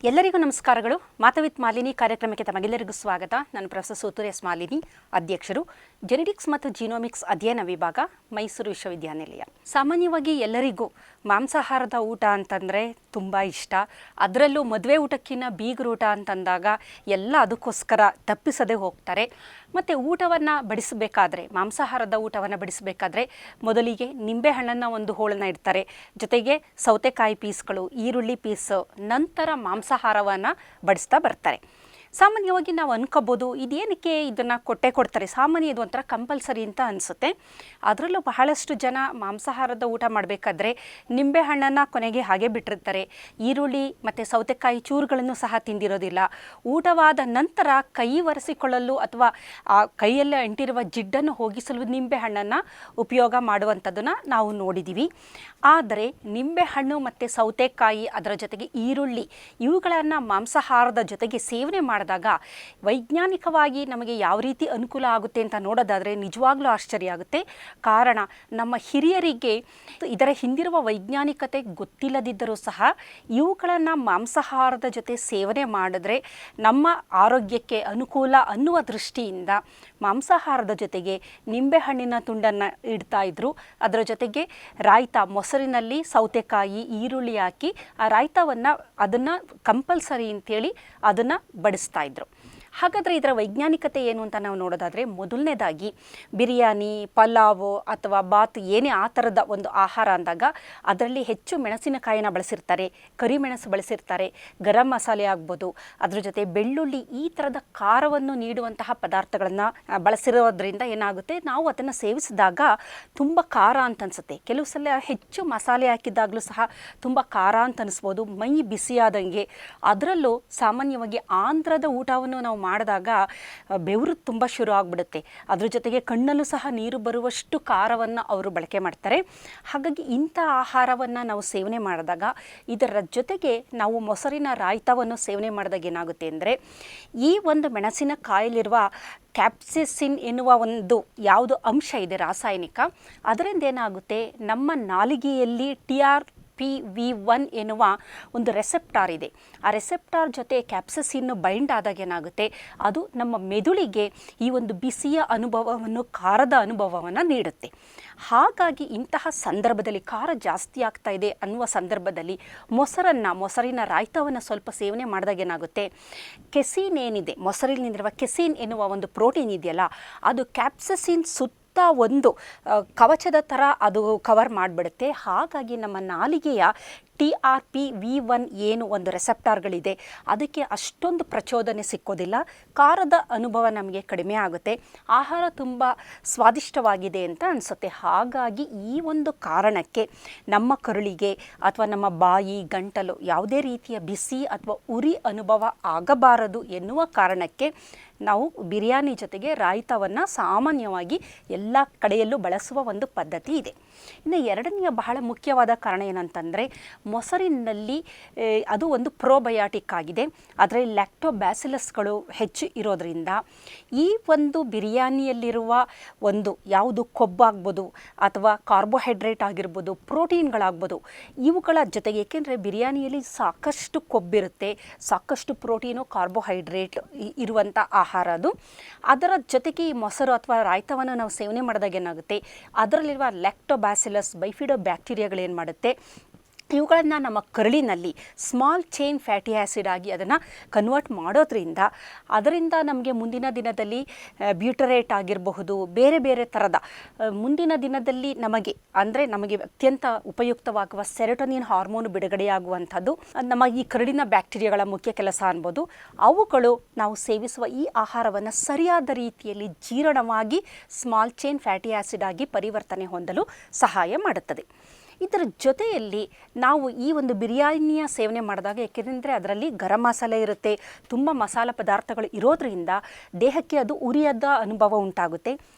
ಎಲ್ಲರಿಗೂ ನಮಸ್ಕಾರಗಳು. ಮಾತವಿತ್ ಮಾಲಿನಿ ಕಾರ್ಯಕ್ರಮಕ್ಕೆ ತಮಗೆಲ್ಲರಿಗೂ ಸ್ವಾಗತ. ನಾನು ಪ್ರೊಫೆಸರ್ ಸೂತೂರ್ ಎಸ್ ಮಾಲಿನಿ, ಅಧ್ಯಕ್ಷರು, ಜೆನೆಟಿಕ್ಸ್ ಮತ್ತು ಜೀನೋಮಿಕ್ಸ್ ಅಧ್ಯಯನ ವಿಭಾಗ, ಮೈಸೂರು ವಿಶ್ವವಿದ್ಯಾನಿಲಯ. ಸಾಮಾನ್ಯವಾಗಿ ಎಲ್ಲರಿಗೂ ಮಾಂಸಾಹಾರದ ಊಟ ಅಂತಂದರೆ ತುಂಬ ಇಷ್ಟ. ಅದರಲ್ಲೂ ಮದುವೆ ಊಟಕ್ಕಿಂತ ಬೀಗರೂಟ ಅಂತಂದಾಗ ಎಲ್ಲ ಅದಕ್ಕೋಸ್ಕರ ತಪ್ಪಿಸದೆ ಹೋಗ್ತಾರೆ. ಮತ್ತು ಊಟವನ್ನು ಬಡಿಸಬೇಕಾದ್ರೆ, ಮಾಂಸಾಹಾರದ ಊಟವನ್ನು ಬಡಿಸಬೇಕಾದ್ರೆ ಮೊದಲಿಗೆ ನಿಂಬೆಹಣ್ಣನ್ನು ಒಂದು ಹೋಳನ್ನು ಇಡ್ತಾರೆ, ಜೊತೆಗೆ ಸೌತೆಕಾಯಿ ಪೀಸ್ಗಳು, ಈರುಳ್ಳಿ ಪೀಸು, ನಂತರ ಮಾಂಸಾಹಾರವನ್ನು ಬಡಿಸ್ತಾ ಬರ್ತಾರೆ. ಸಾಮಾನ್ಯವಾಗಿ ನಾವು ಅನ್ಕೋಬೋದು ಇದೇನಕ್ಕೆ ಇದನ್ನು ಕೊಡ್ತಾರೆ, ಸಾಮಾನ್ಯ ಇದು ಒಂಥರ ಕಂಪಲ್ಸರಿ ಅಂತ ಅನಿಸುತ್ತೆ. ಅದರಲ್ಲೂ ಬಹಳಷ್ಟು ಜನ ಮಾಂಸಾಹಾರದ ಊಟ ಮಾಡಬೇಕಾದ್ರೆ ನಿಂಬೆಹಣ್ಣನ್ನು ಕೊನೆಗೆ ಹಾಗೆ ಬಿಟ್ಟಿರ್ತಾರೆ, ಈರುಳ್ಳಿ ಮತ್ತು ಸೌತೆಕಾಯಿ ಚೂರುಗಳನ್ನು ಸಹ ತಿಂದಿರೋದಿಲ್ಲ. ಊಟವಾದ ನಂತರ ಕೈ ಒರೆಸಿಕೊಳ್ಳಲು ಅಥವಾ ಆ ಕೈಯಲ್ಲಿ ಅಂಟಿರುವ ಜಿಡ್ಡನ್ನು ಹೋಗಿಸಲು ನಿಂಬೆಹಣ್ಣನ್ನು ಉಪಯೋಗ ಮಾಡುವಂಥದ್ದನ್ನು ನಾವು ನೋಡಿದ್ದೀವಿ. ಆದರೆ ನಿಂಬೆಹಣ್ಣು ಮತ್ತು ಸೌತೆಕಾಯಿ, ಅದರ ಜೊತೆಗೆ ಈರುಳ್ಳಿ, ಇವುಗಳನ್ನು ಮಾಂಸಾಹಾರದ ಜೊತೆಗೆ ಸೇವನೆ ಮಾಡಿದಾಗ ವೈಜ್ಞಾನಿಕವಾಗಿ ನಮಗೆ ಯಾವ ರೀತಿ ಅನುಕೂಲ ಆಗುತ್ತೆ ಅಂತ ನೋಡೋದಾದರೆ ನಿಜವಾಗ್ಲೂ ಆಶ್ಚರ್ಯ ಆಗುತ್ತೆ. ಕಾರಣ, ನಮ್ಮ ಹಿರಿಯರಿಗೆ ಇದರ ಹಿಂದಿರುವ ವೈಜ್ಞಾನಿಕತೆ ಗೊತ್ತಿಲ್ಲದಿದ್ದರೂ ಸಹ ಇವುಗಳನ್ನು ಮಾಂಸಾಹಾರದ ಜೊತೆ ಸೇವನೆ ಮಾಡಿದ್ರೆ ನಮ್ಮ ಆರೋಗ್ಯಕ್ಕೆ ಅನುಕೂಲ ಅನ್ನುವ ದೃಷ್ಟಿಯಿಂದ ಮಾಂಸಾಹಾರದ ಜೊತೆಗೆ ನಿಂಬೆಹಣ್ಣಿನ ತುಂಡನ್ನು ಇಡ್ತಾ ಇದ್ರು. ಅದರ ಜೊತೆಗೆ ರಾಯ್ತ, ಮೊಸರಿನಲ್ಲಿ ಸೌತೆಕಾಯಿ ಈರುಳ್ಳಿ ಹಾಕಿ ಆ ರಾಯ್ತವನ್ನು ಅದನ್ನು ಕಂಪಲ್ಸರಿ ಅಂತೇಳಿ ಅದನ್ನು ಬಡಿಸ್ತಾ ಇದ್ರು. ಹಾಗಾದರೆ ಇದರ ವೈಜ್ಞಾನಿಕತೆ ಏನು ಅಂತ ನಾವು ನೋಡೋದಾದರೆ, ಮೊದಲನೇದಾಗಿ ಬಿರಿಯಾನಿ, ಪಲಾವು ಅಥವಾ ಬಾತ್ ಏನೇ ಆ ಥರದ ಒಂದು ಆಹಾರ ಅಂದಾಗ ಅದರಲ್ಲಿ ಹೆಚ್ಚು ಮೆಣಸಿನಕಾಯಿನ ಬಳಸಿರ್ತಾರೆ, ಕರಿಮೆಣಸು ಬಳಸಿರ್ತಾರೆ, ಗರಂ ಮಸಾಲೆ ಆಗ್ಬೋದು, ಅದ್ರ ಜೊತೆ ಬೆಳ್ಳುಳ್ಳಿ, ಈ ಥರದ ಖಾರವನ್ನು ನೀಡುವಂತಹ ಪದಾರ್ಥಗಳನ್ನು ಬಳಸಿರೋದ್ರಿಂದ ಏನಾಗುತ್ತೆ, ನಾವು ಅದನ್ನು ಸೇವಿಸಿದಾಗ ತುಂಬ ಖಾರ ಅಂತ ಅನಿಸುತ್ತೆ. ಕೆಲವು ಸಲ ಹೆಚ್ಚು ಮಸಾಲೆ ಹಾಕಿದ್ದಾಗಲೂ ಸಹ ತುಂಬ ಖಾರ ಅಂತ ಅನಿಸ್ಬೋದು, ಮೈ ಬಿಸಿಯಾದಂಗೆ. ಅದರಲ್ಲೂ ಸಾಮಾನ್ಯವಾಗಿ ಆಂಧ್ರದ ಊಟವನ್ನು ನಾವು ಮಾಡಿದಾಗ ಬೆವರು ತುಂಬ ಶುರು ಆಗಿಬಿಡುತ್ತೆ. ಅದ್ರ ಜೊತೆಗೆ ಕಣ್ಣಲ್ಲೂ ಸಹ ನೀರು ಬರುವಷ್ಟು ಖಾರವನ್ನು ಅವರು ಬಳಕೆ ಮಾಡ್ತಾರೆ. ಹಾಗಾಗಿ ಇಂಥ ಆಹಾರವನ್ನು ನಾವು ಸೇವನೆ ಮಾಡಿದಾಗ, ಇದರ ಜೊತೆಗೆ ನಾವು ಮೊಸರಿನ ರಾಯ್ತವನ್ನು ಸೇವನೆ ಮಾಡಿದಾಗ ಏನಾಗುತ್ತೆ ಅಂದರೆ, ಈ ಒಂದು ಮೆಣಸಿನಕಾಯಲ್ಲಿರುವ ಕ್ಯಾಪ್ಸೈಸಿನ್ ಎನ್ನುವ ಒಂದು ಯಾವುದು ಅಂಶ ಇದೆ ರಾಸಾಯನಿಕ, ಅದರಿಂದ ಏನಾಗುತ್ತೆ, ನಮ್ಮ ನಾಲಿಗೆಯಲ್ಲಿ TRPV1 ಎನ್ನುವ ಒಂದು ರೆಸೆಪ್ಟಾರ್ ಇದೆ. ಆ ರೆಸೆಪ್ಟಾರ್ ಜೊತೆ ಕ್ಯಾಪ್ಸೈಸಿನ್ ಬೈಂಡ್ ಆದಾಗ ಏನಾಗುತ್ತೆ, ಅದು ನಮ್ಮ ಮೆದುಳಿಗೆ ಈ ಒಂದು ಬಿಸಿಯ ಅನುಭವವನ್ನು, ಖಾರದ ಅನುಭವವನ್ನು ನೀಡುತ್ತೆ. ಹಾಗಾಗಿ ಇಂತಹ ಸಂದರ್ಭದಲ್ಲಿ ಖಾರ ಜಾಸ್ತಿ ಆಗ್ತಾ ಇದೆ ಅನ್ನುವ ಸಂದರ್ಭದಲ್ಲಿ ಮೊಸರಿನ ರಾಯ್ತವನ್ನು ಸ್ವಲ್ಪ ಸೇವನೆ ಮಾಡಿದಾಗ ಏನಾಗುತ್ತೆ, ಕೆಸೀನ್ ಏನಿದೆ, ಮೊಸರಿನಿಂದಿರುವ ಕೆಸೀನ್ ಎನ್ನುವ ಒಂದು ಪ್ರೋಟೀನ್ ಇದೆಯಲ್ಲ, ಅದು ಕ್ಯಾಪ್ಸೈಸಿನ್ ಒಂದು ಕವಚದ ಥರ ಅದು ಕವರ್ ಮಾಡಿಬಿಡುತ್ತೆ. ಹಾಗಾಗಿ ನಮ್ಮ ನಾಲಿಗೆಯ TRPV1 ಏನು ಒಂದು ರೆಸೆಪ್ಟಾರ್ಗಳಿದೆ ಅದಕ್ಕೆ ಅಷ್ಟೊಂದು ಪ್ರಚೋದನೆ ಸಿಕ್ಕೋದಿಲ್ಲ, ಖಾರದ ಅನುಭವ ನಮಗೆ ಕಡಿಮೆ ಆಗುತ್ತೆ, ಆಹಾರ ತುಂಬ ಸ್ವಾದಿಷ್ಟವಾಗಿದೆ ಅಂತ ಅನಿಸುತ್ತೆ. ಹಾಗಾಗಿ ಈ ಒಂದು ಕಾರಣಕ್ಕೆ ನಮ್ಮ ಕರುಳಿಗೆ ಅಥವಾ ನಮ್ಮ ಬಾಯಿ, ಗಂಟಲು ಯಾವುದೇ ರೀತಿಯ ಬಿಸಿ ಅಥವಾ ಉರಿ ಅನುಭವ ಆಗಬಾರದು ಎನ್ನುವ ಕಾರಣಕ್ಕೆ ನಾವು ಬಿರಿಯಾನಿ ಜೊತೆಗೆ ರಾಯ್ತವನ್ನು ಸಾಮಾನ್ಯವಾಗಿ ಎಲ್ಲ ಕಡೆಯಲ್ಲೂ ಬಳಸುವ ಒಂದು ಪದ್ಧತಿ ಇದೆ. ಇನ್ನು ಎರಡನೆಯ ಬಹಳ ಮುಖ್ಯವಾದ ಕಾರಣ ಏನಂತಂದರೆ, ಮೊಸರಿನಲ್ಲಿ ಅದು ಒಂದು ಪ್ರೋಬಯಾಟಿಕ್ ಆಗಿದೆ. ಅದರಲ್ಲಿ ಲ್ಯಾಕ್ಟೋಬ್ಯಾಸಿಲಸ್ಗಳು ಹೆಚ್ಚು ಇರೋದರಿಂದ ಈ ಒಂದು ಬಿರಿಯಾನಿಯಲ್ಲಿರುವ ಒಂದು ಯಾವುದು ಕೊಬ್ಬಾಗ್ಬೋದು ಅಥವಾ ಕಾರ್ಬೋಹೈಡ್ರೇಟ್ ಆಗಿರ್ಬೋದು, ಪ್ರೋಟೀನ್ಗಳಾಗ್ಬೋದು, ಇವುಗಳ ಜೊತೆಗೆ, ಏಕೆಂದರೆ ಬಿರಿಯಾನಿಯಲ್ಲಿ ಸಾಕಷ್ಟು ಕೊಬ್ಬಿರುತ್ತೆ, ಸಾಕಷ್ಟು ಪ್ರೋಟೀನು, ಕಾರ್ಬೋಹೈಡ್ರೇಟ್ ಇರುವಂಥ ಆಹಾರ ಅದು. ಅದರ ಜೊತೆಗೆ ಈ ಮೊಸರು ಅಥವಾ ರಾಯ್ತವನ್ನು ನಾವು ಸೇವನೆ ಮಾಡಿದಾಗ ಏನಾಗುತ್ತೆ, ಅದರಲ್ಲಿರುವ ಲ್ಯಾಕ್ಟೋಬ್ಯಾಸಿಲಸ್, ಬೈಫಿಡೋ ಬ್ಯಾಕ್ಟೀರಿಯಾಗಳೇನು ಮಾಡುತ್ತೆ, ಇವುಗಳನ್ನು ನಮ್ಮ ಕರುಳಿನಲ್ಲಿ ಸ್ಮಾಲ್ ಚೈನ್ ಫ್ಯಾಟಿ ಆ್ಯಸಿಡ್ ಆಗಿ ಅದನ್ನು ಕನ್ವರ್ಟ್ ಮಾಡೋದ್ರಿಂದ ಅದರಿಂದ ನಮಗೆ ಮುಂದಿನ ದಿನದಲ್ಲಿ ಬ್ಯೂಟರೇಟ್ ಆಗಿರಬಹುದು, ಬೇರೆ ಬೇರೆ ಥರದ ಮುಂದಿನ ದಿನದಲ್ಲಿ ನಮಗೆ ಅತ್ಯಂತ ಉಪಯುಕ್ತವಾಗುವ ಸೆರೋಟೋನಿನ್ ಹಾರ್ಮೋನ್ ಬಿಡುಗಡೆಯಾಗುವಂಥದ್ದು ನಮ್ಮ ಈ ಕರುಳಿನ ಬ್ಯಾಕ್ಟೀರಿಯಾಗಳ ಮುಖ್ಯ ಕೆಲಸ ಅನ್ಬೋದು. ಅವುಗಳು ನಾವು ಸೇವಿಸುವ ಈ ಆಹಾರವನ್ನು ಸರಿಯಾದ ರೀತಿಯಲ್ಲಿ ಜೀರ್ಣವಾಗಿ ಸ್ಮಾಲ್ ಚೈನ್ ಫ್ಯಾಟಿ ಆ್ಯಸಿಡ್ ಆಗಿ ಪರಿವರ್ತನೆ ಹೊಂದಲು ಸಹಾಯ ಮಾಡುತ್ತದೆ. ಇದರ ಜೊತೆಯಲ್ಲಿ ನಾವು ಈ ಒಂದು ಬಿರಿಯಾನಿಯ ಸೇವನೆ ಮಾಡಿದಾಗ, ಏಕೆಂದರೆ ಅದರಲ್ಲಿ ಗರಂ ಮಸಾಲೆ ಇರುತ್ತೆ, ತುಂಬ ಮಸಾಲ ಪದಾರ್ಥಗಳು ಇರೋದರಿಂದ ದೇಹಕ್ಕೆ ಅದು ಉರಿಯದ ಅನುಭವ ಉಂಟಾಗುತ್ತೆ.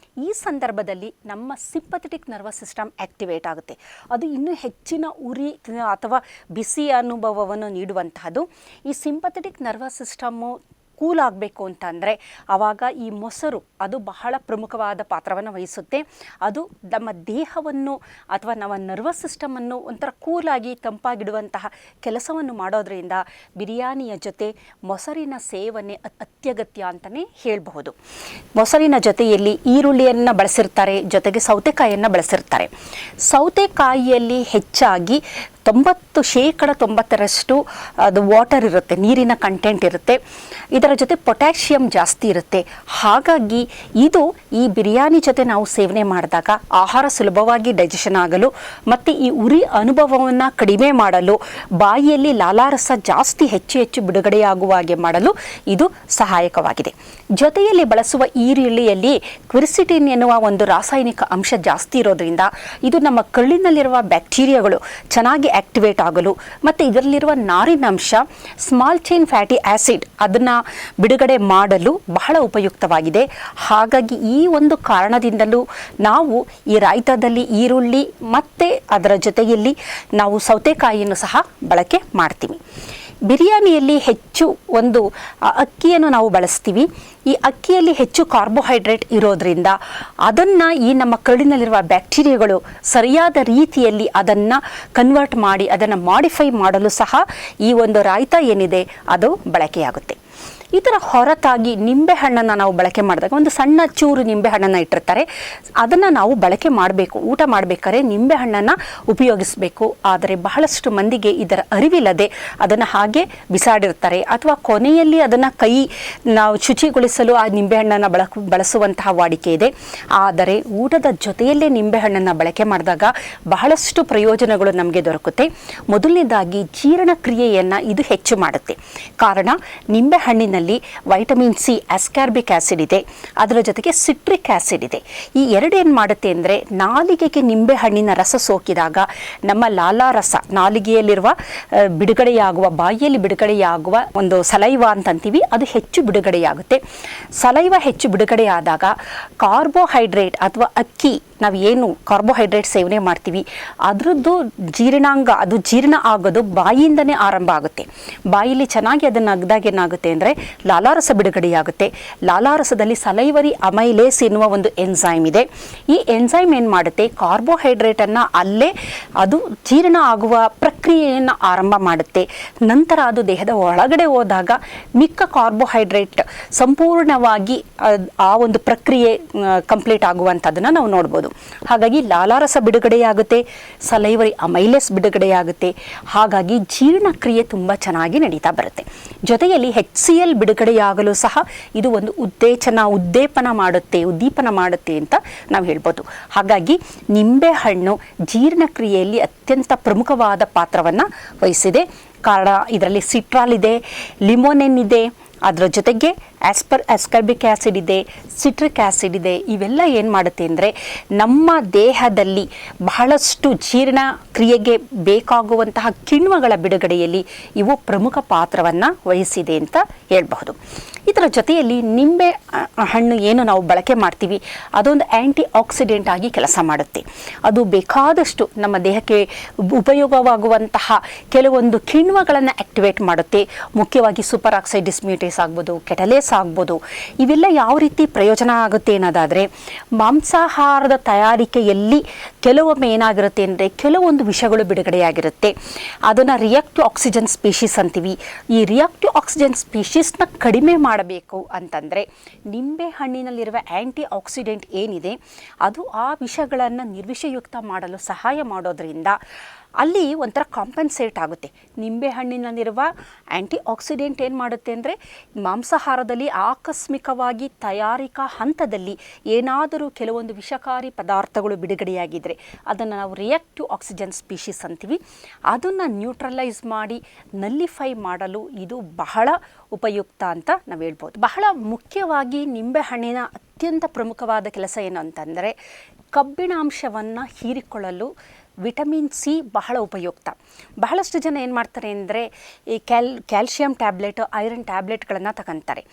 ಈ ಸಂದರ್ಭದಲ್ಲಿ ನಮ್ಮ ಸಿಂಪಥೆಟಿಕ್ ನರ್ವಸ್ ಸಿಸ್ಟಮ್ ಆ್ಯಕ್ಟಿವೇಟ್ ಆಗುತ್ತೆ. ಅದು ಇನ್ನೂ ಹೆಚ್ಚಿನ ಉರಿ ಅಥವಾ ಬಿಸಿ ಅನುಭವವನ್ನು ನೀಡುವಂತಹದ್ದು. ಈ ಸಿಂಪಥೆಟಿಕ್ ನರ್ವಸ್ ಸಿಸ್ಟಮ್ಮು ಕೂಲ್ ಆಗಬೇಕು ಅಂತಂದರೆ ಆವಾಗ ಈ ಮೊಸರು ಅದು ಬಹಳ ಪ್ರಮುಖವಾದ ಪಾತ್ರವನ್ನು ವಹಿಸುತ್ತೆ. ಅದು ನಮ್ಮ ದೇಹವನ್ನು ಅಥವಾ ನಮ್ಮ ನರ್ವಸ್ ಸಿಸ್ಟಮನ್ನು ಒಂಥರ ಕೂಲಾಗಿ ತಂಪಾಗಿಡುವಂತಹ ಕೆಲಸವನ್ನು ಮಾಡೋದರಿಂದ ಬಿರಿಯಾನಿಯ ಜೊತೆ ಮೊಸರಿನ ಸೇವನೆ ಅತ್ಯಗತ್ಯ ಅಂತಲೇ ಹೇಳಬಹುದು. ಮೊಸರಿನ ಜೊತೆಯಲ್ಲಿ ಈರುಳ್ಳಿಯನ್ನು ಬಳಸಿರ್ತಾರೆ, ಜೊತೆಗೆ ಸೌತೆಕಾಯಿಯನ್ನು ಬಳಸಿರ್ತಾರೆ. ಸೌತೆಕಾಯಿಯಲ್ಲಿ ಹೆಚ್ಚಾಗಿ 90% ಅದು ವಾಟರ್ ಇರುತ್ತೆ, ನೀರಿನ ಕಂಟೆಂಟ್ ಇರುತ್ತೆ. ಇದರ ಜೊತೆ ಪೊಟ್ಯಾಷಿಯಂ ಜಾಸ್ತಿ ಇರುತ್ತೆ. ಹಾಗಾಗಿ ಇದು ಈ ಬಿರಿಯಾನಿ ಜೊತೆ ನಾವು ಸೇವನೆ ಮಾಡಿದಾಗ ಆಹಾರ ಸುಲಭವಾಗಿ ಡೈಜೆಷನ್ ಆಗಲು ಮತ್ತು ಈ ಉರಿ ಅನುಭವವನ್ನು ಕಡಿಮೆ ಮಾಡಲು, ಬಾಯಿಯಲ್ಲಿ ಲಾಲಾರಸ ಜಾಸ್ತಿ ಹೆಚ್ಚು ಬಿಡುಗಡೆಯಾಗುವ ಹಾಗೆ ಮಾಡಲು ಇದು ಸಹಾಯಕವಾಗಿದೆ. ಜೊತೆಯಲ್ಲಿ ಬಳಸುವ ಈರುಳ್ಳಿಯಲ್ಲಿ ಕ್ವಿರ್ಸಿಟಿನ್ ಎನ್ನುವ ಒಂದು ರಾಸಾಯನಿಕ ಅಂಶ ಜಾಸ್ತಿ ಇರೋದ್ರಿಂದ ಇದು ನಮ್ಮ ಕರುಳಿನಲ್ಲಿರುವ ಬ್ಯಾಕ್ಟೀರಿಯಾಗಳು ಚೆನ್ನಾಗಿ ಆಕ್ಟಿವೇಟ್ ಆಗಲು ಮತ್ತು ಇದರಲ್ಲಿರುವ ನಾರಿನಂಶ ಸ್ಮಾಲ್ ಚೈನ್ ಫ್ಯಾಟಿ ಆ್ಯಸಿಡ್ ಅದನ್ನು ಬಿಡುಗಡೆ ಮಾಡಲು ಬಹಳ ಉಪಯುಕ್ತವಾಗಿದೆ. ಹಾಗಾಗಿ ಈ ಒಂದು ಕಾರಣದಿಂದಲೂ ನಾವು ಈ ರಾಯ್ತಾದಲ್ಲಿ ಈರುಳ್ಳಿ ಮತ್ತು ಅದರ ಜೊತೆಯಲ್ಲಿ ನಾವು ಸೌತೆಕಾಯಿಯನ್ನು ಸಹ ಬಳಕೆ ಮಾಡ್ತೀವಿ. ಬಿರಿಯಾನಿಯಲ್ಲಿ ಹೆಚ್ಚು ಒಂದು ಅಕ್ಕಿಯನ್ನು ನಾವು ಬಳಸ್ತೀವಿ. ಈ ಅಕ್ಕಿಯಲ್ಲಿ ಹೆಚ್ಚು ಕಾರ್ಬೋಹೈಡ್ರೇಟ್ ಇರೋದ್ರಿಂದ ಅದನ್ನು ಈ ನಮ್ಮ ಕರುಳಿನಲ್ಲಿರುವ ಬ್ಯಾಕ್ಟೀರಿಯಾಗಳು ಸರಿಯಾದ ರೀತಿಯಲ್ಲಿ ಅದನ್ನು ಕನ್ವರ್ಟ್ ಮಾಡಿ ಅದನ್ನು ಮಾಡಿಫೈ ಮಾಡಲು ಸಹ ಈ ಒಂದು ರಾಯ್ತಾ ಏನಿದೆ ಅದು ಬಳಕೆಯಾಗುತ್ತೆ. ಇದರ ಹೊರತಾಗಿ ನಿಂಬೆಹಣ್ಣನ್ನು ನಾವು ಬಳಕೆ ಮಾಡಿದಾಗ ಒಂದು ಸಣ್ಣ ಚೂರು ನಿಂಬೆಹಣ್ಣನ್ನು ಇಟ್ಟಿರ್ತಾರೆ, ಅದನ್ನು ನಾವು ಬಳಕೆ ಮಾಡಬೇಕು. ಊಟ ಮಾಡಬೇಕಾದ್ರೆ ನಿಂಬೆಹಣ್ಣನ್ನು ಉಪಯೋಗಿಸಬೇಕು. ಆದರೆ ಬಹಳಷ್ಟು ಮಂದಿಗೆ ಇದರ ಅರಿವಿಲ್ಲದೆ ಅದನ್ನು ಹಾಗೆ ಬಿಸಾಡಿರ್ತಾರೆ ಅಥವಾ ಕೊನೆಯಲ್ಲಿ ಅದನ್ನು ನಾವು ಶುಚಿಗೊಳಿಸಲು ಆ ನಿಂಬೆಹಣ್ಣನ್ನು ಬಳಸುವಂತಹ ವಾಡಿಕೆ ಇದೆ. ಆದರೆ ಊಟದ ಜೊತೆಯಲ್ಲೇ ನಿಂಬೆಹಣ್ಣನ್ನು ಬಳಕೆ ಮಾಡಿದಾಗ ಬಹಳಷ್ಟು ಪ್ರಯೋಜನಗಳು ನಮಗೆ ದೊರಕುತ್ತೆ. ಮೊದಲನೇದಾಗಿ ಜೀರ್ಣಕ್ರಿಯೆಯನ್ನು ಇದು ಹೆಚ್ಚು ಮಾಡುತ್ತೆ. ಕಾರಣ ನಿಂಬೆಹಣ್ಣಿನಲ್ಲಿ ವೈಟಮಿನ್ ಸಿ, ಅಸ್ಕಾರ್ಬಿಕ್ ಆಸಿಡ್ ಇದೆ, ಅದರ ಜೊತೆಗೆ ಸಿಟ್ರಿಕ್ ಆಸಿಡ್ ಇದೆ. ಈ ಎರಡು ಏನು ಮಾಡುತ್ತೆ ಅಂದರೆ ನಾಲಿಗೆಗೆ ನಿಂಬೆಹಣ್ಣಿನ ರಸ ಸೋಕಿದಾಗ ನಮ್ಮ ಲಾಲಾರಸ, ನಾಲಿಗೆಯಲ್ಲಿರುವ ಬಿಡುಗಡೆಯಾಗುವ, ಬಾಯಿಯಲ್ಲಿ ಬಿಡುಗಡೆಯಾಗುವ ಒಂದು ಸಲೈವ ಅಂತಂತೀವಿ, ಅದು ಹೆಚ್ಚು ಬಿಡುಗಡೆಯಾಗುತ್ತೆ. ಸಲೈವ ಹೆಚ್ಚು ಬಿಡುಗಡೆಯಾದಾಗ ಕಾರ್ಬೋಹೈಡ್ರೇಟ್ ಅಥವಾ ಅಕ್ಕಿ, ನಾವು ಏನು ಕಾರ್ಬೋಹೈಡ್ರೇಟ್ ಸೇವನೆ ಮಾಡ್ತೀವಿ ಅದರದ್ದು ಜೀರ್ಣಾಂಗ, ಅದು ಜೀರ್ಣ ಆಗೋದು ಬಾಯಿಯಿಂದನೇ ಆರಂಭ ಆಗುತ್ತೆ. ಬಾಯಿಲಿ ಚೆನ್ನಾಗಿ ಅದನ್ನು ಅಗ್ದಾಗ ಏನಾಗುತ್ತೆ ಅಂದರೆ ಲಾಲಾರಸ ಬಿಡುಗಡೆಯಾಗುತ್ತೆ. ಲಾಲಾರಸದಲ್ಲಿ ಸಲೈವರಿ ಅಮೈಲೇಸ್ ಎನ್ನುವ ಒಂದು ಎನ್ಸೈಮ್ ಇದೆ. ಈ ಎನ್ಸೈಮ್ ಏನು ಮಾಡುತ್ತೆ, ಕಾರ್ಬೋಹೈಡ್ರೇಟನ್ನು ಅಲ್ಲೇ ಅದು ಜೀರ್ಣ ಆಗುವ ಪ್ರಕ್ರಿಯೆಯನ್ನು ಆರಂಭ ಮಾಡುತ್ತೆ. ನಂತರ ಅದು ದೇಹದ ಒಳಗಡೆ ಹೋದಾಗ ಮಿಕ್ಕ ಕಾರ್ಬೋಹೈಡ್ರೇಟ್ ಸಂಪೂರ್ಣವಾಗಿ ಆ ಒಂದು ಪ್ರಕ್ರಿಯೆ ಕಂಪ್ಲೀಟ್ ಆಗುವಂಥದ್ದನ್ನು ನಾವು ನೋಡ್ಬೋದು. ಹಾಗಾಗಿ ಲಾಲಾರಸ ಬಿಡುಗಡೆಯಾಗುತ್ತೆ, ಸಲೈವರಿ ಅಮೈಲೇಸ್ ಬಿಡುಗಡೆಯಾಗುತ್ತೆ. ಹಾಗಾಗಿ ಜೀರ್ಣಕ್ರಿಯೆ ತುಂಬ ಚೆನ್ನಾಗಿ ನಡೀತಾ ಬರುತ್ತೆ. ಜೊತೆಯಲ್ಲಿ HCl ಬಿಡುಗಡೆಯಾಗಲು ಸಹ ಇದು ಒಂದು ಉದ್ದೀಪನ ಮಾಡುತ್ತೆ ಅಂತ ನಾವು ಹೇಳ್ಬೋದು. ಹಾಗಾಗಿ ನಿಂಬೆಹಣ್ಣು ಜೀರ್ಣಕ್ರಿಯೆಯಲ್ಲಿ ಅತ್ಯಂತ ಪ್ರಮುಖವಾದ ಪಾತ್ರವನ್ನು ವಹಿಸಿದೆ. ಕಾರಣ ಇದರಲ್ಲಿ ಸಿಟ್ರಾಲ್ ಇದೆ, ಲಿಮೋನೆನ್ ಇದೆ, ಅದರ ಜೊತೆಗೆ ಅಸ್ಕಾರ್ಬಿಕ್ ಆ್ಯಸಿಡ್ ಇದೆ, ಸಿಟ್ರಿಕ್ ಆ್ಯಸಿಡ್ ಇದೆ. ಇವೆಲ್ಲ ಏನು ಮಾಡುತ್ತೆ ಅಂದರೆ ನಮ್ಮ ದೇಹದಲ್ಲಿ ಬಹಳಷ್ಟು ಜೀರ್ಣ ಕ್ರಿಯೆಗೆ ಬೇಕಾಗುವಂತಹ ಕಿಣ್ವಗಳ ಬಿಡುಗಡೆಯಲ್ಲಿ ಇವು ಪ್ರಮುಖ ಪಾತ್ರವನ್ನು ವಹಿಸಿದೆ ಅಂತ ಹೇಳಬಹುದು. ಇದರ ಜೊತೆಯಲ್ಲಿ ನಿಂಬೆ ಹಣ್ಣು ಏನು ನಾವು ಬಳಕೆ ಮಾಡ್ತೀವಿ ಅದೊಂದು ಆ್ಯಂಟಿ ಆಕ್ಸಿಡೆಂಟ್ ಆಗಿ ಕೆಲಸ ಮಾಡುತ್ತೆ. ಅದು ಬೇಕಾದಷ್ಟು ನಮ್ಮ ದೇಹಕ್ಕೆ ಉಪಯೋಗವಾಗುವಂತಹ ಕೆಲವೊಂದು ಕಿಣ್ವಗಳನ್ನು ಆಕ್ಟಿವೇಟ್ ಮಾಡುತ್ತೆ. ಮುಖ್ಯವಾಗಿ ಸೂಪರ್ ಆಕ್ಸೈಡ್ ಡಿಸ್ಮ್ಯೂಟೇಸ್ ಆಗ್ಬೋದು, ಕೆಟಲೇಸ್ ಆಗ್ಬೋದು. ಇವೆಲ್ಲ ಯಾವ ರೀತಿ ಪ್ರಯೋಜನ ಆಗುತ್ತೆ ಅನ್ನೋದಾದರೆ, ಮಾಂಸಾಹಾರದ ತಯಾರಿಕೆಯಲ್ಲಿ ಕೆಲವೊಮ್ಮೆ ಏನಾಗಿರುತ್ತೆ ಅಂದರೆ ಕೆಲವೊಂದು ವಿಷಗಳು ಬಿಡುಗಡೆಯಾಗಿರುತ್ತೆ. ಅದನ್ನು ರಿಯಾಕ್ಟಿವ್ ಆಕ್ಸಿಜನ್ ಸ್ಪೀಷೀಸ್ ಅಂತೀವಿ. ಈ ರಿಯಾಕ್ಟಿವ್ ಆಕ್ಸಿಜನ್ ಸ್ಪೀಷೀಸ್ನ ಕಡಿಮೆ ಮಾಡಬೇಕು ಅಂತಂದರೆ ನಿಂಬೆ ಹಣ್ಣಿನಲ್ಲಿರುವ ಆ್ಯಂಟಿ ಆಕ್ಸಿಡೆಂಟ್ ಏನಿದೆ ಅದು ಆ ವಿಷಗಳನ್ನು ನಿರ್ವಿಷಯುಕ್ತ ಮಾಡಲು ಸಹಾಯ ಮಾಡೋದ್ರಿಂದ ಅಲ್ಲಿ ಒಂಥರ ಕಾಂಪನ್ಸೇಟ್ ಆಗುತ್ತೆ. ನಿಂಬೆಹಣ್ಣಿನಲ್ಲಿರುವ ಆ್ಯಂಟಿ ಆಕ್ಸಿಡೆಂಟ್ ಏನು ಮಾಡುತ್ತೆ ಅಂದರೆ ಮಾಂಸಾಹಾರದಲ್ಲಿ ಆಕಸ್ಮಿಕವಾಗಿ ತಯಾರಿಕಾ ಹಂತದಲ್ಲಿ ಏನಾದರೂ ಕೆಲವೊಂದು ವಿಷಕಾರಿ ಪದಾರ್ಥಗಳು ಬಿಡುಗಡೆಯಾಗಿದ್ದರೆ ಅದನ್ನು ನಾವು ರಿಯಾಕ್ಟಿವ್ ಆಕ್ಸಿಜನ್ ಸ್ಪೀಷೀಸ್ ಅಂತೀವಿ. ಅದನ್ನು ನ್ಯೂಟ್ರಲೈಸ್ ಮಾಡಿ ನಲ್ಲಿಫೈ ಮಾಡಲು ಇದು ಬಹಳ ಉಪಯುಕ್ತ ಅಂತ ನಾವು ಹೇಳ್ಬೋದು. ಬಹಳ ಮುಖ್ಯವಾಗಿ ನಿಂಬೆಹಣ್ಣಿನ ಅತ್ಯಂತ ಪ್ರಮುಖವಾದ ಕೆಲಸ ಏನು ಅಂತಂದರೆ ಕಬ್ಬಿಣಾಂಶವನ್ನು ಹೀರಿಕೊಳ್ಳಲು ವಿಟಮಿನ್ ಸಿ ಬಹಳ ಉಪಯುಕ್ತ. ಬಹಳಷ್ಟು ಜನ ಏನು ಮಾಡ್ತಾರೆ ಅಂದರೆ ಈ ಕ್ಯಾಲ್ಶಿಯಂ ಟ್ಯಾಬ್ಲೆಟ್, ಐರನ್ ಟ್ಯಾಬ್ಲೆಟ್ಗಳನ್ನು ತಗೊತಾರೆ.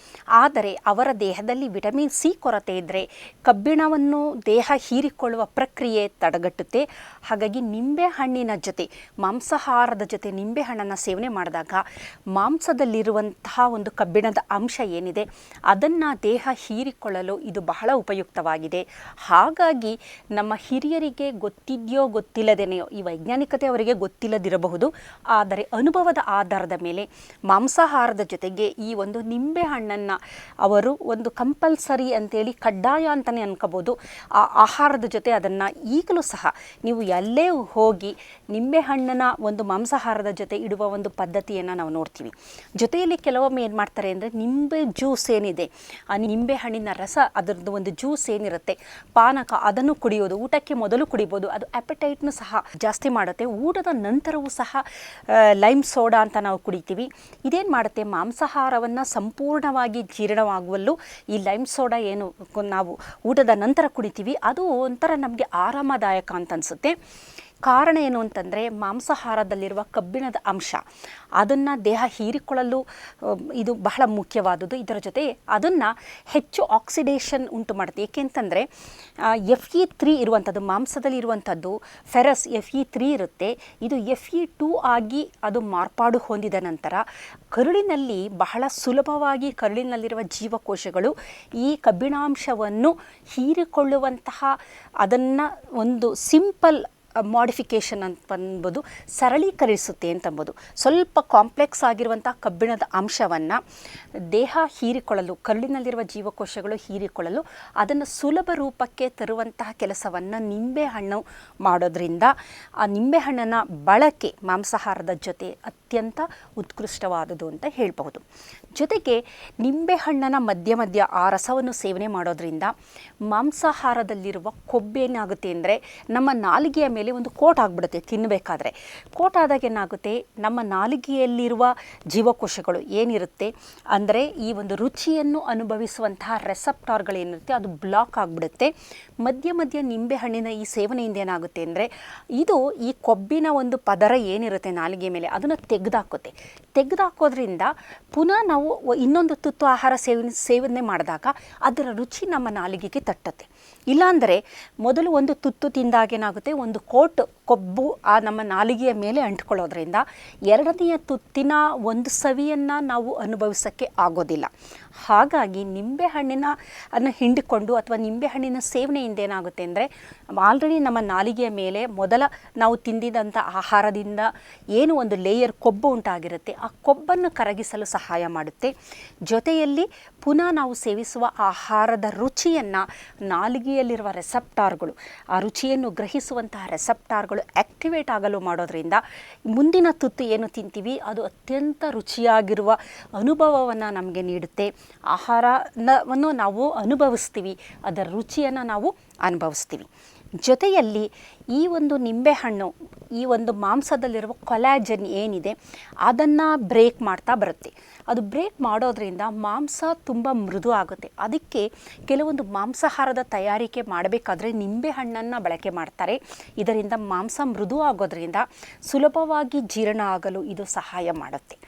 ಆದರೆ ಅವರ ದೇಹದಲ್ಲಿ ವಿಟಮಿನ್ ಸಿ ಕೊರತೆ ಇದ್ದರೆ ಕಬ್ಬಿಣವನ್ನು ದೇಹ ಹೀರಿಕೊಳ್ಳುವ ಪ್ರಕ್ರಿಯೆ ತಡೆಗಟ್ಟುತ್ತೆ. ಹಾಗಾಗಿ ನಿಂಬೆಹಣ್ಣಿನ ಜೊತೆ, ಮಾಂಸಾಹಾರದ ಜೊತೆ ನಿಂಬೆಹಣ್ಣನ್ನು ಸೇವನೆ ಮಾಡಿದಾಗ ಮಾಂಸದಲ್ಲಿರುವಂತಹ ಒಂದು ಕಬ್ಬಿಣದ ಅಂಶ ಏನಿದೆ ಅದನ್ನು ದೇಹ ಹೀರಿಕೊಳ್ಳಲು ಇದು ಬಹಳ ಉಪಯುಕ್ತವಾಗಿದೆ. ಹಾಗಾಗಿ ನಮ್ಮ ಹಿರಿಯರಿಗೆ ಗೊತ್ತಿದೆಯೋ ಗೊತ್ತಿಲ್ಲದೇನೆಯೋ, ಈ ವೈಜ್ಞಾನಿಕತೆ ಅವರಿಗೆ ಗೊತ್ತಿಲ್ಲದಿರಬಹುದು, ಆದರೆ ಅನುಭವದ ಆಧಾರದ ಮೇಲೆ ಮಾಂಸಾಹಾರದ ಜೊತೆಗೆ ಈ ಒಂದು ನಿಂಬೆಹಣ್ಣನ್ನು ಅವರು ಒಂದು ಕಂಪಲ್ಸರಿ ಅಂತೇಳಿ, ಕಡ್ಡಾಯ ಅಂತಲೇ ಅನ್ಕೋಬೋದು. ಆ ಆಹಾರದ ಜೊತೆ ಅದನ್ನು ಈಗಲೂ ಸಹ ನೀವು ಎಲ್ಲೇ ಹೋಗಿ ನಿಂಬೆಹಣ್ಣನ್ನು ಒಂದು ಮಾಂಸಾಹಾರದ ಜೊತೆ ಇಡುವ ಒಂದು ಪದ್ಧತಿಯನ್ನು ನಾವು ನೋಡ್ತೀವಿ. ಜೊತೆಯಲ್ಲಿ ಕೆಲವೊಮ್ಮೆ ಏನು ಮಾಡ್ತಾರೆ ಅಂದರೆ ನಿಂಬೆ ಜ್ಯೂಸ್ ಏನಿದೆ, ಆ ನಿಂಬೆಹಣ್ಣಿನ ರಸ, ಅದರದ್ದು ಒಂದು ಜ್ಯೂಸ್ ಏನಿರುತ್ತೆ, ಪಾನಕ, ಅದನ್ನು ಕುಡಿಯೋದು. ಊಟಕ್ಕೆ ಮೊದಲು ಕುಡಿಬೋದು, ಅದು ಅಪೆಟೈಟ್ನು ಸಹ ಜಾಸ್ತಿ ಮಾಡುತ್ತೆ. ಊಟದ ನಂತರವೂ ಸಹ ಲೈಮ್ ಸೋಡಾ ಅಂತ ನಾವು ಕುಡಿತೀವಿ. ಇದೇನು ಮಾಡುತ್ತೆ, ಮಾಂಸಾಹಾರವನ್ನು ಸಂಪೂರ್ಣವಾಗಿ ಜೀರ್ಣವಾಗುವಲ್ಲೂ ಈ ಲೈಮ್ ಸೋಡಾ ಏನು ನಾವು ಊಟದ ನಂತರ ಕುಡಿತೀವಿ ಅದು ಒಂಥರ ನಮಗೆ ಆರಾಮದಾಯಕ ಅಂತ ಅನಿಸುತ್ತೆ. ಕಾರಣ ಏನು ಅಂತಂದರೆ ಮಾಂಸಾಹಾರದಲ್ಲಿರುವ ಕಬ್ಬಿಣದ ಅಂಶ ಅದನ್ನು ದೇಹ ಹೀರಿಕೊಳ್ಳಲು ಇದು ಬಹಳ ಮುಖ್ಯವಾದುದು. ಇದರ ಜೊತೆ ಅದನ್ನು ಹೆಚ್ಚು ಆಕ್ಸಿಡೇಷನ್ ಉಂಟು ಮಾಡುತ್ತೆ. ಏಕೆಂತಂದರೆ Fe3 ಇರುವಂಥದ್ದು, ಮಾಂಸದಲ್ಲಿ ಇರುವಂಥದ್ದು ಫೆರಸ್ Fe3 ಇರುತ್ತೆ. ಇದು Fe2 ಆಗಿ ಅದು ಮಾರ್ಪಾಡು ಹೊಂದಿದ ನಂತರ ಕರುಳಿನಲ್ಲಿ ಬಹಳ ಸುಲಭವಾಗಿ ಕರುಳಿನಲ್ಲಿರುವ ಜೀವಕೋಶಗಳು ಈ ಕಬ್ಬಿಣಾಂಶವನ್ನು ಹೀರಿಕೊಳ್ಳುವಂತಹ ಅದನ್ನು ಒಂದು ಸಿಂಪಲ್ ಮಾಡಿಫಿಕೇಷನ್ ಅಂತಂಬೋದು, ಸರಳೀಕರಿಸುತ್ತೆ ಅಂತಂಬೋದು. ಸ್ವಲ್ಪ ಕಾಂಪ್ಲೆಕ್ಸ್ ಆಗಿರುವಂಥ ಕಬ್ಬಿಣದ ಅಂಶವನ್ನು ದೇಹ ಹೀರಿಕೊಳ್ಳಲು, ಕರುಳಿನಲ್ಲಿರುವ ಜೀವಕೋಶಗಳು ಹೀರಿಕೊಳ್ಳಲು ಅದನ್ನು ಸುಲಭ ರೂಪಕ್ಕೆ ತರುವಂತಹ ಕೆಲಸವನ್ನು ನಿಂಬೆಹಣ್ಣು ಮಾಡೋದ್ರಿಂದ ಆ ನಿಂಬೆಹಣ್ಣನ ಬಳಕೆ ಮಾಂಸಾಹಾರದ ಜೊತೆ ಅತ್ಯಂತ ಉತ್ಕೃಷ್ಟವಾದುದು ಅಂತ ಹೇಳ್ಬಹುದು. ಜೊತೆಗೆ ನಿಂಬೆಹಣ್ಣನ ಮಧ್ಯ ಮಧ್ಯ ಆ ರಸವನ್ನು ಸೇವನೆ ಮಾಡೋದ್ರಿಂದ ಮಾಂಸಾಹಾರದಲ್ಲಿರುವ ಕೊಬ್ಬೇನಾಗುತ್ತೆ ಅಂದರೆ ನಮ್ಮ ನಾಲಿಗೆಯ ಮೇಲೆ ಒಂದು ಕೋಟ್ ಆಗಿಬಿಡುತ್ತೆ. ತಿನ್ನಬೇಕಾದ್ರೆ ಕೋಟ್ ಆದಾಗ ಏನಾಗುತ್ತೆ, ನಮ್ಮ ನಾಲಿಗೆಯಲ್ಲಿರುವ ಜೀವಕೋಶಗಳು ಏನಿರುತ್ತೆ ಅಂದರೆ ಈ ಒಂದು ರುಚಿಯನ್ನು ಅನುಭವಿಸುವಂತಹ ರೆಸೆಪ್ಟಾರ್ಗಳೇನಿರುತ್ತೆ ಅದು ಬ್ಲಾಕ್ ಆಗಿಬಿಡುತ್ತೆ. ಮಧ್ಯ ಮಧ್ಯ ನಿಂಬೆಹಣ್ಣಿನ ಈ ಸೇವನೆಯಿಂದ ಏನಾಗುತ್ತೆ ಅಂದರೆ ಇದು ಈ ಕೊಬ್ಬಿನ ಒಂದು ಪದರ ಏನಿರುತ್ತೆ ನಾಲಿಗೆ ಮೇಲೆ ಅದನ್ನು ತೆಗೆದುಹಾಕೋದ್ರಿಂದ ಪುನಃ ನಾವು ಇನ್ನೊಂದು ತುತ್ತು ಆಹಾರ ಸೇವನೆ ಮಾಡಿದಾಗ ಅದರ ರುಚಿ ನಮ್ಮ ನಾಲಿಗೆಗೆ ತಟ್ಟುತ್ತೆ. ಇಲ್ಲಾಂದರೆ ಮೊದಲು ಒಂದು ತುತ್ತು ತಿಂದಾಗೇನಾಗುತ್ತೆ, ಒಂದು ಕೋಟ್ ಕೊಬ್ಬು ಆ ನಮ್ಮ ನಾಲಿಗೆಯ ಮೇಲೆ ಅಂಟ್ಕೊಳ್ಳೋದ್ರಿಂದ ಎರಡನೆಯ ತುತ್ತಿನ ಒಂದು ಸವಿಯನ್ನು ನಾವು ಅನುಭವಿಸೋಕ್ಕೆ ಆಗೋದಿಲ್ಲ. ಹಾಗಾಗಿ ನಿಂಬೆಹಣ್ಣಿನ ಹಿಂಡಿಕೊಂಡು ಅಥವಾ ನಿಂಬೆಹಣ್ಣಿನ ಸೇವನೆಯಿಂದ ಏನಾಗುತ್ತೆ ಅಂದರೆ ಆಲ್ರೆಡಿ ನಮ್ಮ ನಾಲಿಗೆಯ ಮೇಲೆ ಮೊದಲ ನಾವು ತಿಂದಿದಂಥ ಆಹಾರದಿಂದ ಏನು ಒಂದು ಲೇಯರ್ ಕೊಬ್ಬು ಉಂಟಾಗಿರುತ್ತೆ ಆ ಕೊಬ್ಬನ್ನು ಕರಗಿಸಲು ಸಹಾಯ ಮಾಡುತ್ತೆ. ಜೊತೆಯಲ್ಲಿ ಪುನಃ ನಾವು ಸೇವಿಸುವ ಆಹಾರದ ರುಚಿಯನ್ನು ನಾಲಿಗೆಯಲ್ಲಿರುವ ರೆಸೆಪ್ಟಾರ್ಗಳು, ಆ ರುಚಿಯನ್ನು ಗ್ರಹಿಸುವಂತಹ ರೆಸೆಪ್ಟಾರ್ಗಳು ಆ್ಯಕ್ಟಿವೇಟ್ ಆಗಲು ಮಾಡೋದ್ರಿಂದ ಮುಂದಿನ ತುತ್ತು ಏನು ತಿಂತೀವಿ ಅದು ಅತ್ಯಂತ ರುಚಿಯಾಗಿರುವ ಅನುಭವವನ್ನು ನಮಗೆ ನೀಡುತ್ತೆ. ಆಹಾರವನ್ನು ನಾವು ಅನುಭವಿಸ್ತೀವಿ, ಅದರ ರುಚಿಯನ್ನು ನಾವು ಅನುಭವಿಸ್ತೀವಿ. ಜೊತೆಯಲ್ಲಿ ಈ ಒಂದು ನಿಂಬೆಹಣ್ಣು ಈ ಒಂದು ಮಾಂಸದಲ್ಲಿರುವ ಕೊಲಾಜನ್ ಏನಿದೆ ಅದನ್ನು ಬ್ರೇಕ್ ಮಾಡ್ತಾ ಬರುತ್ತೆ. ಅದು ಬ್ರೇಕ್ ಮಾಡೋದ್ರಿಂದ ಮಾಂಸ ತುಂಬ ಮೃದು ಆಗುತ್ತೆ. ಅದಕ್ಕೆ ಕೆಲವೊಂದು ಮಾಂಸಾಹಾರದ ತಯಾರಿಕೆ ಮಾಡಬೇಕಾದ್ರೆ ನಿಂಬೆಹಣ್ಣನ್ನು ಬಳಕೆ ಮಾಡ್ತಾರೆ. ಇದರಿಂದ ಮಾಂಸ ಮೃದು ಆಗೋದ್ರಿಂದ ಸುಲಭವಾಗಿ ಜೀರ್ಣ ಆಗಲು ಇದು ಸಹಾಯ ಮಾಡುತ್ತೆ.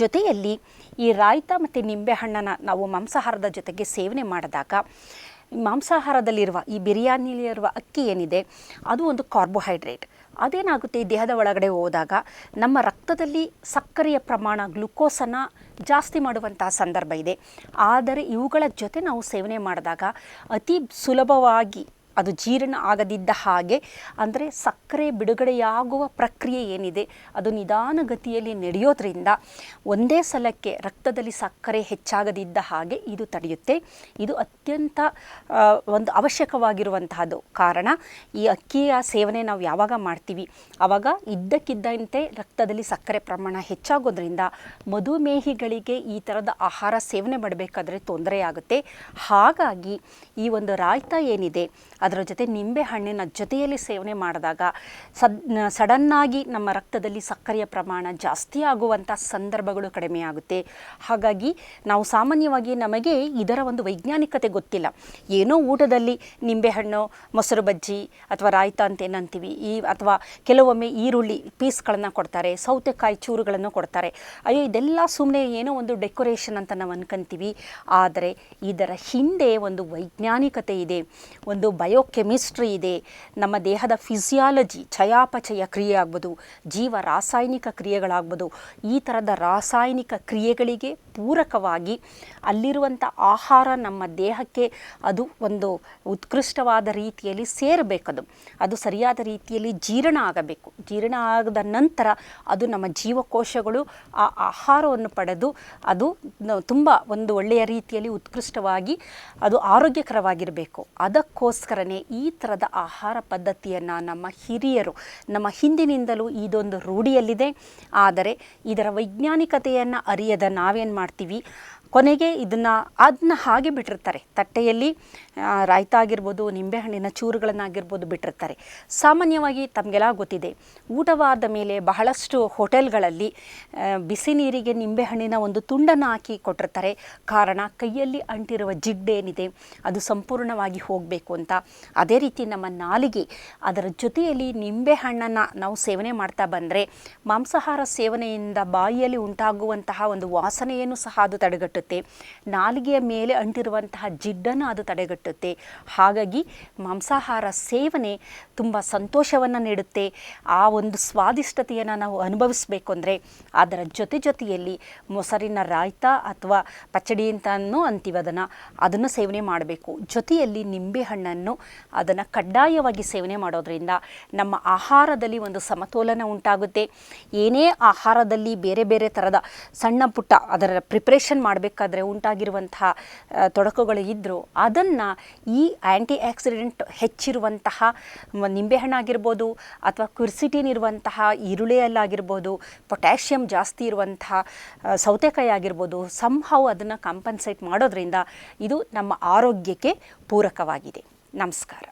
ಜೊತೆಯಲ್ಲಿ ಈ ರಾಯ್ತ ಮತ್ತು ನಿಂಬೆಹಣ್ಣನ್ನು ನಾವು ಮಾಂಸಾಹಾರದ ಜೊತೆಗೆ ಸೇವನೆ ಮಾಡಿದಾಗ ಮಾಂಸಾಹಾರದಲ್ಲಿರುವ ಈ ಬಿರಿಯಾನಿಲಿರುವ ಅಕ್ಕಿ ಏನಿದೆ ಅದು ಒಂದು ಕಾರ್ಬೋಹೈಡ್ರೇಟ್. ಅದೇನಾಗುತ್ತೆ, ಈ ದೇಹದ ಒಳಗಡೆ ಹೋದಾಗ ನಮ್ಮ ರಕ್ತದಲ್ಲಿ ಸಕ್ಕರೆಯ ಪ್ರಮಾಣ, ಗ್ಲುಕೋಸನ್ನು ಜಾಸ್ತಿ ಮಾಡುವಂತಹ ಸಂದರ್ಭ ಇದೆ. ಆದರೆ ಇವುಗಳ ಜೊತೆ ನಾವು ಸೇವನೆ ಮಾಡಿದಾಗ ಅತಿ ಸುಲಭವಾಗಿ ಅದು ಜೀರ್ಣ ಆಗದಿದ್ದ ಹಾಗೆ, ಅಂದರೆ ಸಕ್ಕರೆ ಬಿಡುಗಡೆಯಾಗುವ ಪ್ರಕ್ರಿಯೆ ಏನಿದೆ ಅದು ನಿಧಾನಗತಿಯಲ್ಲಿ ನಡೆಯೋದ್ರಿಂದ ಒಂದೇ ಸಲಕ್ಕೆ ರಕ್ತದಲ್ಲಿ ಸಕ್ಕರೆ ಹೆಚ್ಚಾಗದಿದ್ದ ಹಾಗೆ ಇದು ತಡೆಯುತ್ತೆ. ಇದು ಅತ್ಯಂತ ಒಂದು ಅವಶ್ಯಕವಾಗಿರುವಂತಹದ್ದು. ಕಾರಣ ಈ ಅಕ್ಕಿಯ ಸೇವನೆ ನಾವು ಯಾವಾಗ ಮಾಡ್ತೀವಿ ಆವಾಗ ಇದ್ದಕ್ಕಿದ್ದಂತೆ ರಕ್ತದಲ್ಲಿ ಸಕ್ಕರೆ ಪ್ರಮಾಣ ಹೆಚ್ಚಾಗೋದ್ರಿಂದ ಮಧುಮೇಹಿಗಳಿಗೆ ಈ ಥರದ ಆಹಾರ ಸೇವನೆ ಮಾಡಬೇಕಾದ್ರೆ ತೊಂದರೆ ಆಗುತ್ತೆ. ಹಾಗಾಗಿ ಈ ಒಂದು ರಾಯ್ತ ಏನಿದೆ ಅದರ ಜೊತೆ ನಿಂಬೆ ಹಣ್ಣಿನ ಜೊತೆಯಲ್ಲಿ ಸೇವನೆ ಮಾಡಿದಾಗ ಸಡನ್ನಾಗಿ ನಮ್ಮ ರಕ್ತದಲ್ಲಿ ಸಕ್ಕರೆಯ ಪ್ರಮಾಣ ಜಾಸ್ತಿ ಆಗುವಂಥ ಸಂದರ್ಭಗಳು ಕಡಿಮೆಯಾಗುತ್ತೆ. ಹಾಗಾಗಿ ನಾವು ಸಾಮಾನ್ಯವಾಗಿ ನಮಗೆ ಇದರ ಒಂದು ವೈಜ್ಞಾನಿಕತೆ ಗೊತ್ತಿಲ್ಲ. ಏನೋ ಊಟದಲ್ಲಿ ನಿಂಬೆಹಣ್ಣು, ಮೊಸರು ಬಜ್ಜಿ ಅಥವಾ ರಾಯ್ತ ಅಂತ ಏನಂತೀವಿ, ಅಥವಾ ಕೆಲವೊಮ್ಮೆ ಈರುಳ್ಳಿ ಪೀಸ್ಗಳನ್ನು ಕೊಡ್ತಾರೆ, ಸೌತೆಕಾಯಿ ಚೂರುಗಳನ್ನು ಕೊಡ್ತಾರೆ. ಅಯ್ಯೋ ಇದೆಲ್ಲ ಸುಮ್ಮನೆ ಏನೋ ಒಂದು ಡೆಕೋರೇಷನ್ ಅಂತ ನಾವು ಅನ್ಕೊಂತೀವಿ. ಆದರೆ ಇದರ ಹಿಂದೆ ಒಂದು ವೈಜ್ಞಾನಿಕತೆ ಇದೆ, ಒಂದು ಬಯೋಕೆಮಿಸ್ಟ್ರಿ ಇದೆ. ನಮ್ಮ ದೇಹದ ಫಿಸಿಯಾಲಜಿ, ಚಯಾಪಚಯ ಕ್ರಿಯೆ ಆಗ್ಬೋದು, ಜೀವ ರಾಸಾಯನಿಕ ಕ್ರಿಯೆಗಳಾಗ್ಬೋದು, ಈ ಥರದ ರಾಸಾಯನಿಕ ಕ್ರಿಯೆಗಳಿಗೆ ಪೂರಕವಾಗಿ ಅಲ್ಲಿರುವಂಥ ಆಹಾರ ನಮ್ಮ ದೇಹಕ್ಕೆ ಅದು ಒಂದು ಉತ್ಕೃಷ್ಟವಾದ ರೀತಿಯಲ್ಲಿ ಸೇರಬೇಕದು. ಅದು ಸರಿಯಾದ ರೀತಿಯಲ್ಲಿ ಜೀರ್ಣ ಆಗಬೇಕು. ಜೀರ್ಣ ಆಗದ ನಂತರ ಅದು ನಮ್ಮ ಜೀವಕೋಶಗಳು ಆ ಆಹಾರವನ್ನು ಪಡೆದು ಅದು ತುಂಬ ಒಂದು ಒಳ್ಳೆಯ ರೀತಿಯಲ್ಲಿ ಉತ್ಕೃಷ್ಟವಾಗಿ ಅದು ಆರೋಗ್ಯಕರವಾಗಿರಬೇಕು. ಅದಕ್ಕೋಸ್ಕರನೇ ಈ ಥರದ ಆಹಾರ ಪದ್ಧತಿಯನ್ನು ನಮ್ಮ ಹಿರಿಯರು, ನಮ್ಮ ಹಿಂದಿನಿಂದಲೂ ಇದೊಂದು ರೂಢಿಯಲ್ಲಿದೆ. ಆದರೆ ಇದರ ವೈಜ್ಞಾನಿಕತೆಯನ್ನು ಅರಿಯದ ನಾವೇನು ಮಾಡ್ತೀವಿ, ಕೊನೆಗೆ ಅದನ್ನ ಹಾಗೆ ಬಿಟ್ಟಿರ್ತಾರೆ. ತಟ್ಟೆಯಲ್ಲಿ ರಾಯ್ತ ಆಗಿರ್ಬೋದು, ನಿಂಬೆಹಣ್ಣಿನ ಚೂರುಗಳನ್ನಾಗಿರ್ಬೋದು ಬಿಟ್ಟಿರ್ತಾರೆ. ಸಾಮಾನ್ಯವಾಗಿ ತಮಗೆಲ್ಲ ಗೊತ್ತಿದೆ, ಊಟವಾದ ಮೇಲೆ ಬಹಳಷ್ಟು ಹೋಟೆಲ್ಗಳಲ್ಲಿ ಬಿಸಿ ನೀರಿಗೆ ನಿಂಬೆಹಣ್ಣಿನ ಒಂದು ತುಂಡನ್ನು ಹಾಕಿ ಕೊಟ್ಟಿರ್ತಾರೆ. ಕಾರಣ ಕೈಯಲ್ಲಿ ಅಂಟಿರುವ ಜಿಡ್ಡೇನಿದೆ ಅದು ಸಂಪೂರ್ಣವಾಗಿ ಹೋಗಬೇಕು ಅಂತ. ಅದೇ ರೀತಿ ನಮ್ಮ ನಾಲಿಗೆ, ಅದರ ಜೊತೆಯಲ್ಲಿ ನಿಂಬೆಹಣ್ಣನ್ನು ನಾವು ಸೇವನೆ ಮಾಡ್ತಾ ಬಂದರೆ ಮಾಂಸಾಹಾರ ಸೇವನೆಯಿಂದ ಬಾಯಿಯಲ್ಲಿ ಉಂಟಾಗುವಂತಹ ಒಂದು ವಾಸನೆಯನ್ನು ಸಹ ಅದು ತಡೆಗಟ್ಟುತ್ತೆ. ನಾಲಿಗೆಯ ಮೇಲೆ ಅಂಟಿರುವಂತಹ ಜಿಡ್ಡನ್ನು ಅದು ತಡೆಗಟ್ಟುತ್ತೆ. ಹಾಗಾಗಿ ಮಾಂಸಾಹಾರ ಸೇವನೆ ತುಂಬ ಸಂತೋಷವನ್ನು ನೀಡುತ್ತೆ. ಆ ಒಂದು ಸ್ವಾದಿಷ್ಟತೆಯನ್ನು ನಾವು ಅನುಭವಿಸಬೇಕು ಅಂದರೆ ಅದರ ಜೊತೆಯಲ್ಲಿ ಮೊಸರಿನ ರಾಯ್ತ ಅಥವಾ ಪಚ್ಚಡಿ ಅಂತನೂ ಅಂತೀವಿ, ಅದನ್ನು ಸೇವನೆ ಮಾಡಬೇಕು. ಜೊತೆಯಲ್ಲಿ ನಿಂಬೆಹಣ್ಣನ್ನು ಅದನ್ನು ಕಡ್ಡಾಯವಾಗಿ ಸೇವನೆ ಮಾಡೋದ್ರಿಂದ ನಮ್ಮ ಆಹಾರದಲ್ಲಿ ಒಂದು ಸಮತೋಲನ ಉಂಟಾಗುತ್ತೆ. ಏನೇ ಆಹಾರದಲ್ಲಿ ಬೇರೆ ಬೇರೆ ಥರದ ಸಣ್ಣ ಪುಟ್ಟ ಅದರ ಪ್ರಿಪ್ರೇಷನ್ ಮಾಡಬೇಕಾದ್ರೆ ಉಂಟಾಗಿರುವಂತಹ ತೊಡಕುಗಳು ಇದ್ದರೂ ಅದನ್ನು ಈ ಆ್ಯಂಟಿ ಆಕ್ಸಿಡೆಂಟ್ ಹೆಚ್ಚಿರುವಂತಹ ನಿಂಬೆಹಣ್ಣಾಗಿರ್ಬೋದು ಅಥವಾ ಕ್ವಿರ್ಸಿಟಿನ್ ಇರುವಂತಹ ಈರುಳ್ಳಿಯಲ್ಲಾಗಿರ್ಬೋದು, ಪೊಟ್ಯಾಷಿಯಮ್ ಜಾಸ್ತಿ ಇರುವಂತಹ ಸೌತೆಕಾಯಿ ಆಗಿರ್ಬೋದು, ಸಂಹವ್ ಅದನ್ನು ಕಾಂಪನ್ಸೇಟ್ ಮಾಡೋದ್ರಿಂದ ಇದು ನಮ್ಮ ಆರೋಗ್ಯಕ್ಕೆ ಪೂರಕವಾಗಿದೆ. ನಮಸ್ಕಾರ.